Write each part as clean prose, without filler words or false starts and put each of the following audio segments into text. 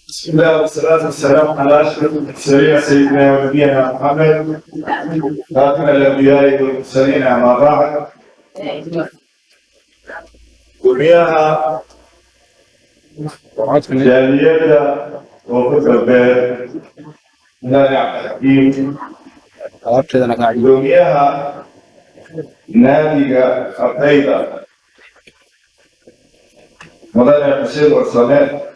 بسم الله والصلاة والسلام على أشرف المرسلين سيدنا ونبينا محمد خاتم الأنبياء والمرسلين أما بعد ومياها جالية وفق البيت لا نعم حكيم ومياها نادية خطيبة مولانا بشير والصلاة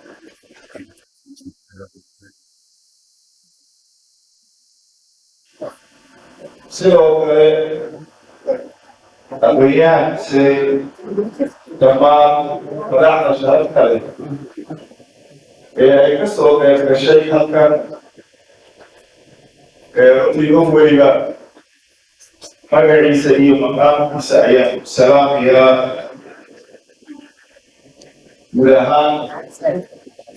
sidoo kale aqoonyahanse dhammaan madaxda sharafta leh ee ay ka soo qeyb gashay halkan runtii qof weliba magaciisa iyo maqaamkiisa ayaan ku salaamayaa guud ahaan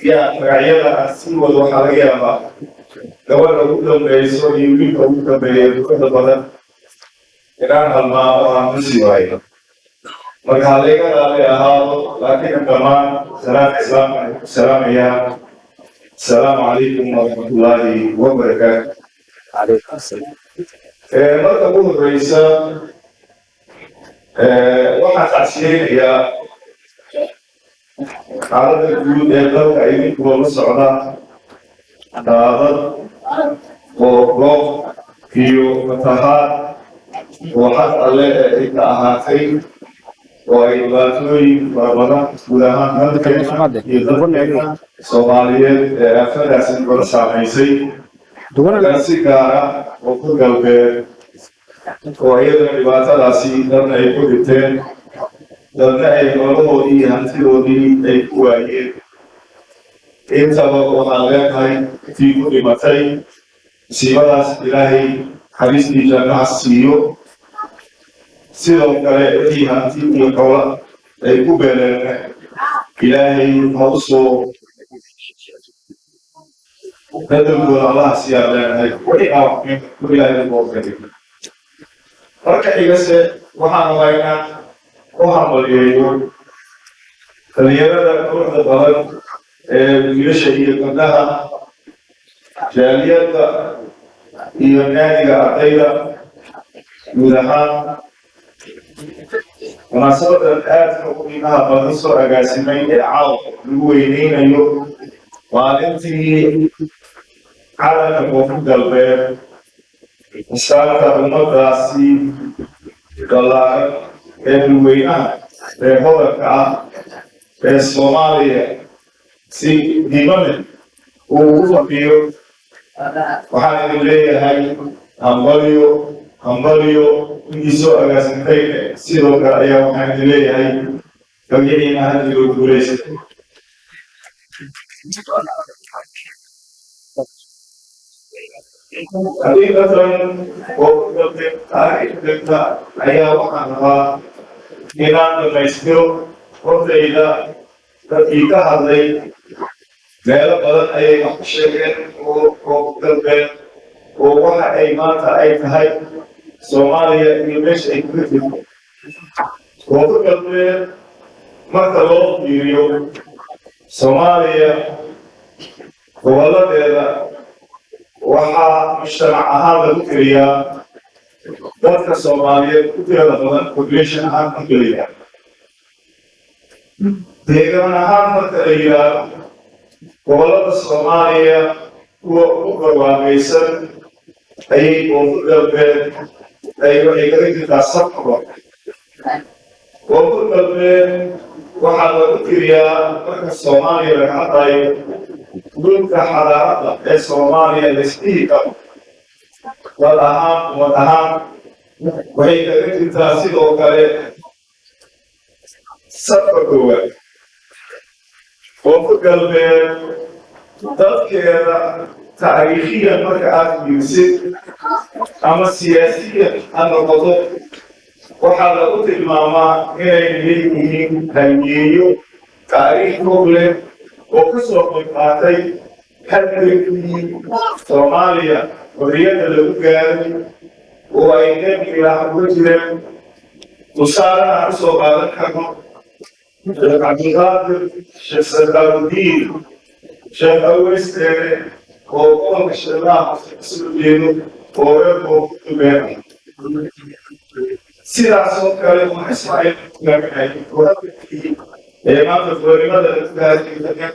yaa magacyada aan sii wado waxaa laga yaabaa gabadha ugu dambayso iyo wiilka ugu dambeeya dukada badan inaan halmaamo aan ku sii waayo marka halayga raali ahaado laakiin dhammaan salaamka islaamka aan ku salaamayaa asalaamu calaykum waraxmatullaahi wabarakaatu marka ugu horreysa waxaan tacsiyeynayaa xaaladda guud ee dalka idinkuwa la socda daadad goob iyo fatahaad oo xaq alle ay ka ahaatay oo ay dhibaatooyin farabadan guud ahaan dalkeena iyo dalkeena soomaaliyeed ee aafadaasi kala saamaysay si gaara oo ku galbeed oo iyadana dhibaatadaasi dadna ay ku dhibteen dadna ay nolohoodii iyo hantidoodii ay ku waayeen intaba waxaan leenahay intii ku dhimatay musiibadaas ilaahay xariistii jannaha siiyo sidoo kale intii hanti iyo xoolo ay ku beeleen ilaahay ha u soo dadalkooda allaha siiyaan leenahay ilaahay marka xigase waxaan laynaa u hambalyeeyo dhalinyarada kooxda badan wiilasha iyo gabdhaha jaaliyadda iyo naadiga ardayda guud ahaan munaasabadan aadka u qiimaha badan soo agaasimay ee caawa lagu weyneynayo maalintii calanka koonfur galbeed misaanka ummadaasi ballaaran ee dadweynaha ee hodanka ah ee Soomaaliya si diimane uu u fadhiyo waxaan idin leeyahay hambalyo intii soo agaasintay sidoo kale ayaa waxaan idin leeyahay gabyadiina hadiloo guulaysta xaqiiqatan oo ku dalbe taariikhdanta ayaa waxaan rabaa inaan dhamaystiro hortayda dadkii ka hadlay meelo badan ayay wax ku sheegeen oo ku dalbeen oo waxa ay maanta ay tahay Soomaaliya iyo meesha ay kaga jirto oo ku dalbeen marka loo fiiriyo Soomaaliya goboladeeda waxaa mujtamac ahaan lagu tiriyaa dadka Soomaaliyeed ku tirada badan population ahaan ku tiriyaa deegaan ahaan marka la yidhaahdo gobolada Soomaaliya kuwa ugu barwaaqaysan ayay koonfur galbeed waxay kaga jirtaa sabco koonfur galbeed waxaa lagu tiriyaa marka Soomaaliya laga hadlayo dhulka xadaarada ee Soomaaliya la isdhihi karo wad ahaan waxay kaga jirtaa sidoo kale sabca koowaad koonfur galbeed dadkeeda taariikhiyan marka aad fiirisid ama siyaasiyan ha noqoto waxaa lagu tilmaamaa inay leeyihiin halyeeyo taariikh fog leh oo ka soo qaybqaatay halgankii Soomaaliya xorriyadda lagu gaaray oo ay nebiga uga jireen tusaalaha usoo qaadan karno الشيخ عبد القادر، الشيخ سلطان الدين، الشيخ أويس وقوم الشباب السعوديين ويبقوا بينهم. سياسة كلام إسرائيل نبي وربي إمام الفريق هذا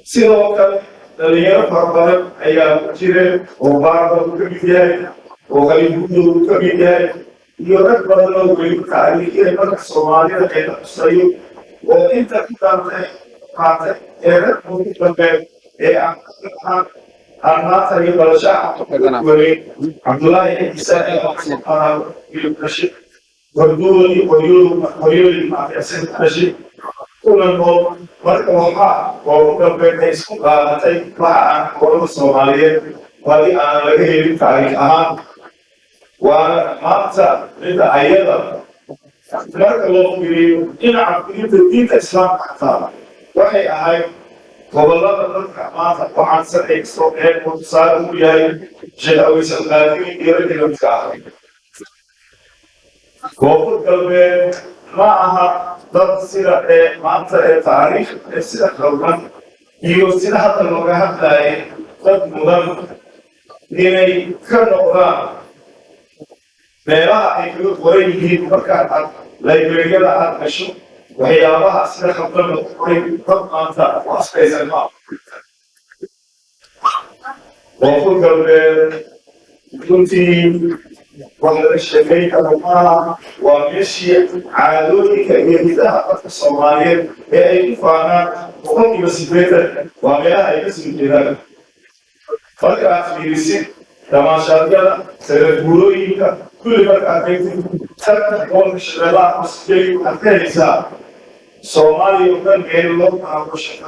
سياسة اللي يرفع أيام كثيرة وبعض كبيرة وغيره كبيرة يرد بدل ويتعلق إلى الصومالية إلى إسرائيل وأنت كتاب هذا يرد ممكن أنا تري برجع ولي عبد الله إسحاق سبحانه يبشر ويقول ما في أسد أشي كل النور مركوها وقبل تيسكو تي مع كل الصوماليين ولي أنا لقيه تاريخها وماذا إذا أيضا مركوا في إن عبدين الدين الإسلام حتى وهي أهاي والله تذكر ما وعن سرعة صوتين وتصاروا وياي جاءوا يسألوني يرد المتعاون وقلت قلبي معها ضد سيرة ما أنت تاريخ سيرة خلقا يوسيرة حتى اللغة حتى ضد مدن إني كنوغا meelaha ay kaga qoran yihiin markaan aad librariyada aad gasho waxyaabaha sida khaldan lagu qoray dad maanta ku askaysan ma koonfur galbeed runtii wax laga sheekay karo maaha waa meeshii caadooyinka iyo hidaha dadka soomaaliyeed ee ay ku faanaan boqolkiiba sideetan waa meelaha ay ka soo jeedaan marka aad fiirisid tamaashaadyada saraguurooyinka كل مرة أتيت ترى قوم الشباب مسجلي وأتيسا صومالي وكان غير الله تعالى وشكر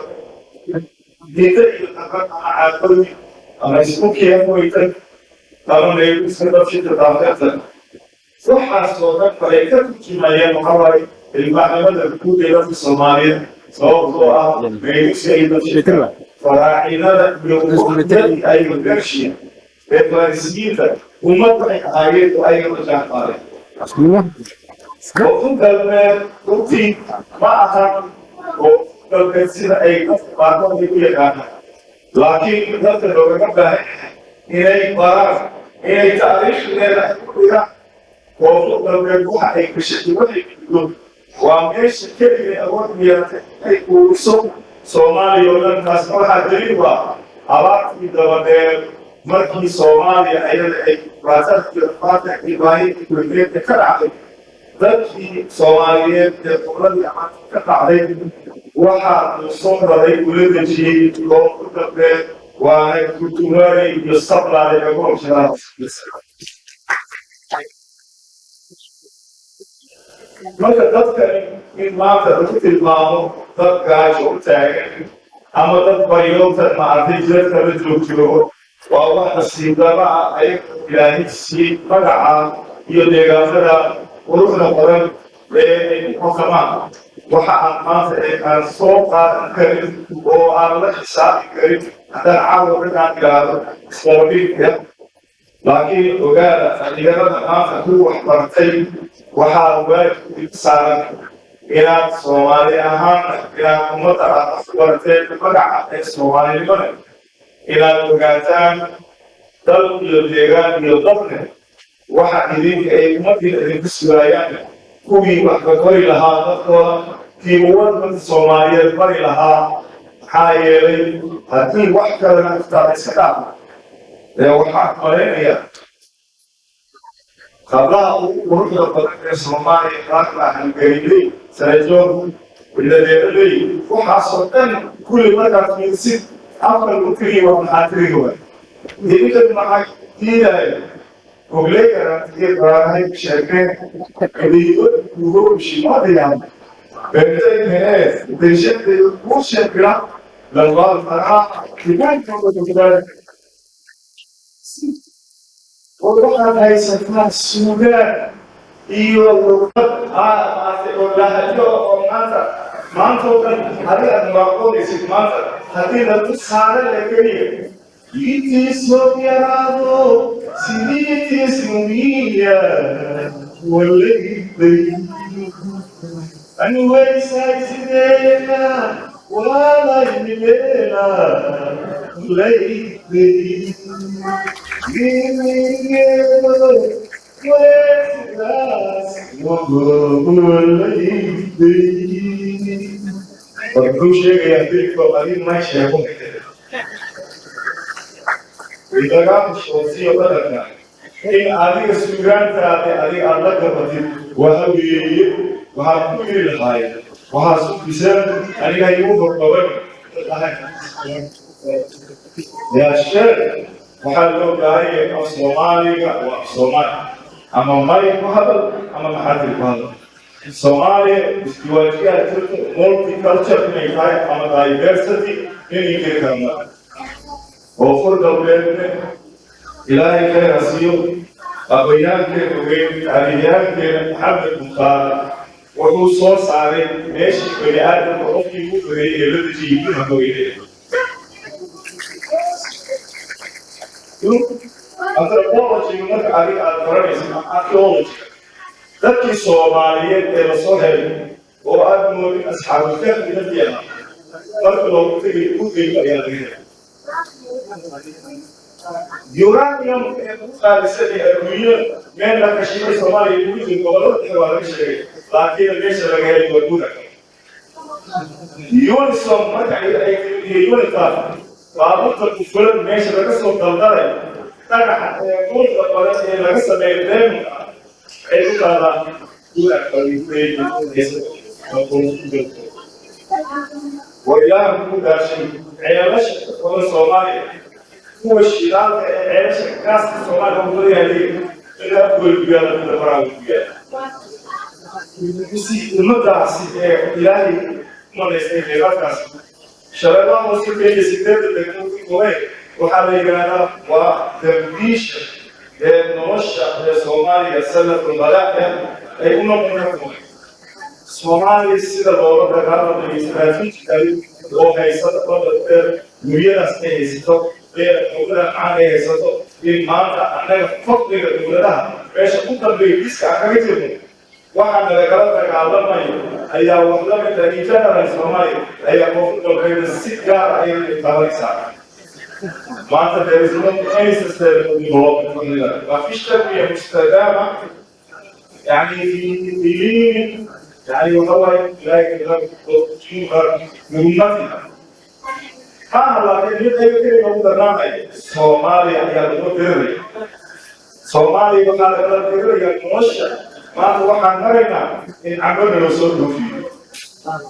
ديتا يتقطع عقلي أما يسموك يا مويتك قالوا لي بسبب شيء تدافعت صح صوتك فريقك كما هي محاوري المعلومات الكود إلى في الصومالية صوت ميكس إلى شيء فراعينا بيوم أي مدرسين بفارسية ومطرح آيات وآيات وجهة وقم قلنا قلتي معها وقل كثير أي بعضهم يقول لكن نفس الوقت إلى قرار إلى تاريخ إلى وقل قلنا أي بشكل وحيد وأمش كل أول مياه أي وصل صومالي ولا ناس ما حدريوا أبغى يدور markii Soomaaliya ay raasatay Ibrahim Ibrahim ka dhacay dadkii Soomaaliyeed ee qoladii aan ka dhacay waxa uu soo raray uleedajiyay oo ku dabay waa kutumaray iyo sablaay ee goobshaas marka dadka in maanta lagu tilmaamo dad gaajo u taagan ama dad bayoota ma arday jirka la joogo وأوضح السيطرة أي إلهي السيد مدعا يدير فلا وروحنا قرن للحكماء وحقا ما الصوت الكريم وعلى الحساب الكريم حتى العالم بنا إلى إسلامية لكن وقال الإجابة ما هو حضرتين وحاول إتصال إلى الصومالي أهم إلى مطرح حضرتين مدعا الصومالي لمن إلى الوقتان دل يديران يضمن واحد يديك أي مدة اللي بسرعان كوي وحكوري لها نقوى في مواد الصومالية البري لها حايري هاتين وحكا لنا اختار السلام لو حق مرينيا قبلها ورحنا بطاقة الصومالي راكنا عن قريبي سيجور والذي لي وحاصل أن كل مرة في ست أفضل كثير ومحاضرين هو. يمكن معك كثير وغلق أنا كثير براهي بشكل اللي يقول بشيء ما ديان. بنتي الناس بشكل مش شكل للغاية فرح كمان كم كده. وطبعا هاي سفنا السودان يو ما تقول لها جو ما تقول هذا المعقول يصير ما هذه لا تسهل لكني يتسوى يرادو سيدي سمية واللي أنا ويساي سيدنا ولا يمينا ليدي وكل شيء يدرك وقليل ما يشاءون إذا كان الشخصية بدنا إن عليك سجان تأتي عليك الله كبدي وهبي وهبي الهاي وهاسوق بسم عليك يوم بقبل يا شر وحلو جاي أو سومالي أو سومال أما ماي مهبل أما محل مهبل سومالي استوائية مولتي كلتشر में है أما diversity नहीं करना offer government إلهي خير أسيو أبيان كوين أبيان كحب المقال وهو صوص عليه ماشي بني آدم وأوكي مفري يلد جيبين هكوين anthropology marka adiga aad baranayso archaeology dadkii Soomaaliyeed ee la soo helay oo aad moodin asxaabul kahfi dadiyada marka loogu tagay Google ayaa laga helay uranium ee ku qaalisan ee adduunyada meel la kashiday Soomaaliya ugu jirto gobolada waa laga sheegay laakiin meesha laga helay waa gudaha Unison marka ay Unison baabuurta ku fulan meesha laga soo daldaray dhagaxa qolka badan ee laga sameeyo deegaanka ay u qaadaan gudaha qaliifay وإلهي كل شيء عيالش ولا صومالي هو الشيطان عيالش كاس صومالي هو اللي إلا كل بيانا كل فرعون بيانا بس المدرسة إلهي ما نستطيع نفكر شرنا مسلم يسكت لكن كوي وحريقنا وتبديش النوشة الصومالي السنة البلاء أي من Somali sida looga dagaalamayo istaraatiijiyada oo haysata badda guriyadaas ay haysato dowladda aan ay haysato in maanta annaga fadliga dowladaha meesha u dambeeya diska kaga jirno waxaa nagala dagaalamayo ayaa wax la mid ah general Soomaaliya ayaa qofka si gaar ah ay taabanaysaa maanta deegaanka ay sustainable ما فيش تنمية مستدامة يعني في يعني وهو لا مهمتها لكن يمكن أن نقول صوماليا هي المدير صوماليا وقال المدير هي المنشأ ما هو حنرنا إن عملنا الوصول فيه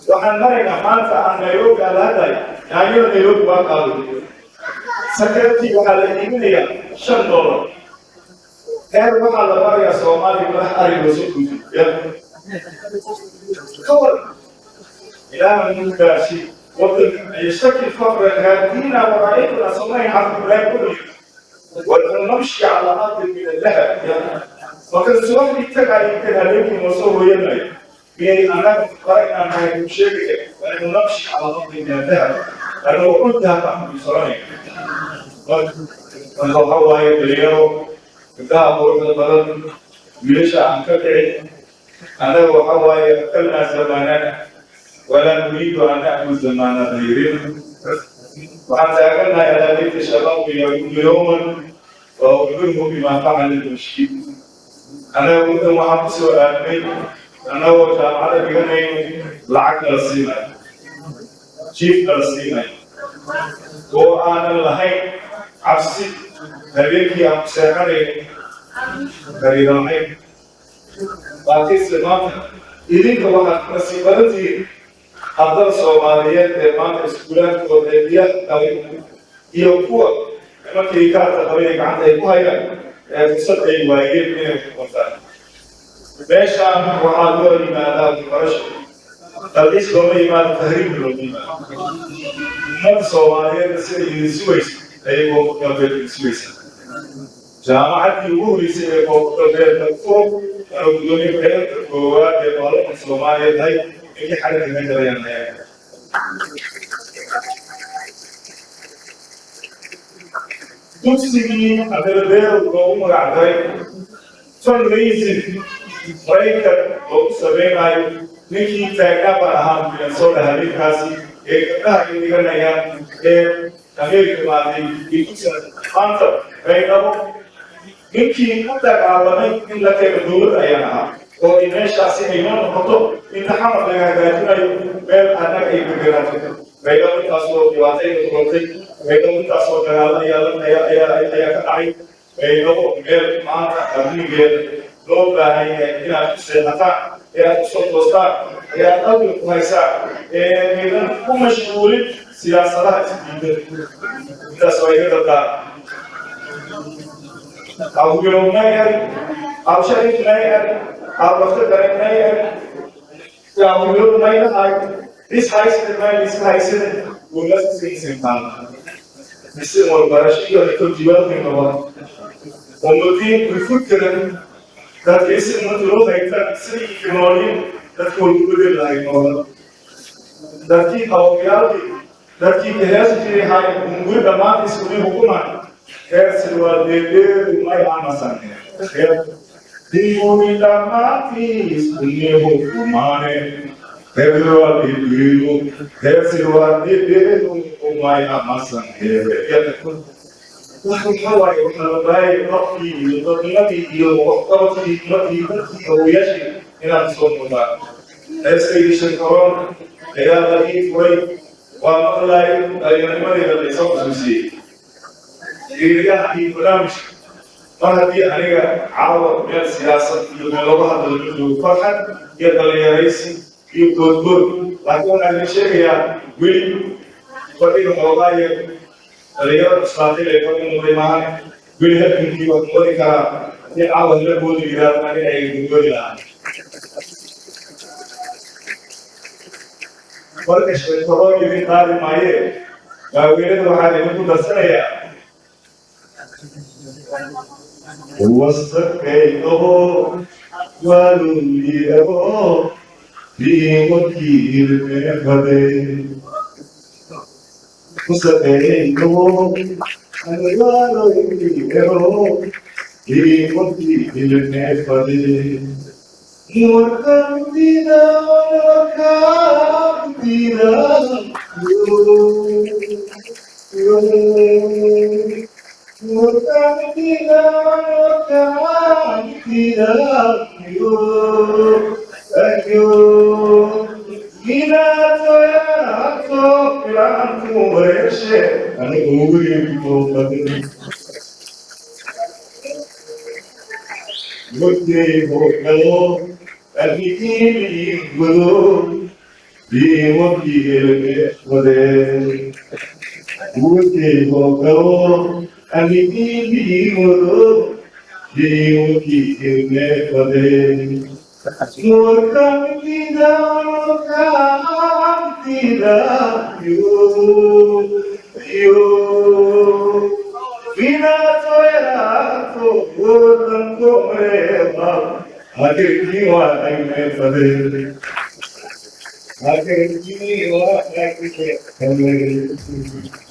وحنرنا ما أن نيروبي على هذا يعني نيروبي وقالوا سكرتي وعلى الإيمانية $5 غير وقال المريا صوماليا ولا أريد الوصول فيه كور إلى من كاشي يشتكي الفقر هادينا ورأيتنا صنعي عبد الله كله ونمشي على أرض من اللهب وكان سؤال يتبع يمكن عليكم وصوه يمي يعني أنا قرأنا ما يمشي ونحن نمشي على أرض من اللهب لأنه قلتها تعمل بصراحة والله اليوم ذهب ورد البلد يلشى عن كتعي أنا وحواي أكلنا زماننا ولا نريد أن نأكل زمان غيرنا وحتى أكلنا إلى بيت الشباب يوما وأخبره بما فعل المشكين أنا كنت محبس وأمين أنا وجامعة بغنين العقل الصيني شيف الصيني وأنا لهي عبسي هبيكي أمسيحري غريراني باقي سلمان إذن كمان نسيبرتي هذا Soomaaliyeed ee maanta iskuulaadka wadeediya iyo kuwa markii ka tahay gacanta ay ku hayaan fursad ay waayeen inay ku qortaan meeshaan waxaa loo yimaadaa barasho dalxiis looma yimaado tahriib looma yimaado ummadda Soomaaliyeed sida Ingiriis ayagoo galbeed Ingiriis jaamacaddii ugu horeysay ee galbeedka furo gudoomiye ku-xigeenka koowaad ee baarlamaanka Soomaaliyeed hay اللي حدث من جريان تسيني أدربير وقوم رعدي fundraising رأيك لو سبين أي ninkii taagnaa baan ahaa bilan soo dhaha ninkaasi gabdhaha in dhiganayaan ameerika maaday ikusa maanta baydhabo ninkii ku dagaalamay in la keeno dowlad ayaan ahaa oo in meeshaasi ay noo noqoto in xamar laga hagaajinayo meel annaga ay gargarato baydhabo intaasoo dhibaatayda noqotay baydhabo intaasoo dagaala ayaa ka dhacay baydhabo meel maanta amnigeeda loo baahan yahay inaad ku seexataan inaad ku soo toostaan inaad qalbiga ku haysaan aydan ku mashquulin siyaasadaha isdiidan intaas waa iga dadkaa أو يوم ناير أو شريك ناير أو وقت درك ناير أو يوم ناير هاي this high school man this high school ولا سيسين كان بس ما براشي ولا تجيبه من هو ومدين بفكر that اسم ما تروح هيك سري كمالين that كل لا ينور that كي أوياضي that كي جهاز جري هاي مقول دمان اسمه حكومة Terceiro dever mai amasane. Dimoni damatis kunyeho kumane. Terceiro dever mai amasane. Wahai orang Rocky, Rocky iyo Rocky Oyashi ina somoda. Expedition koron kaya lagi kuai wa malai ayam mana dari sosusi. إيرجع في برامج مرة أنا عاود من السياسة من لغة الفرحة يدل يا رئيسي يقول لكن أنا شيء يا ويل فريق موضوعي الرياض الصلاة لكم مديمان ويل هذا في وقت مديكا يعاود لبود الرياض ما يقول لا فرق شوي فرق يبين هذا مايه ويل هذا يقول بسرعة واستقيته وليه في وكيل مهدي واستقيته وليه في وكيل مهدي وكمدنا I can give you what I can.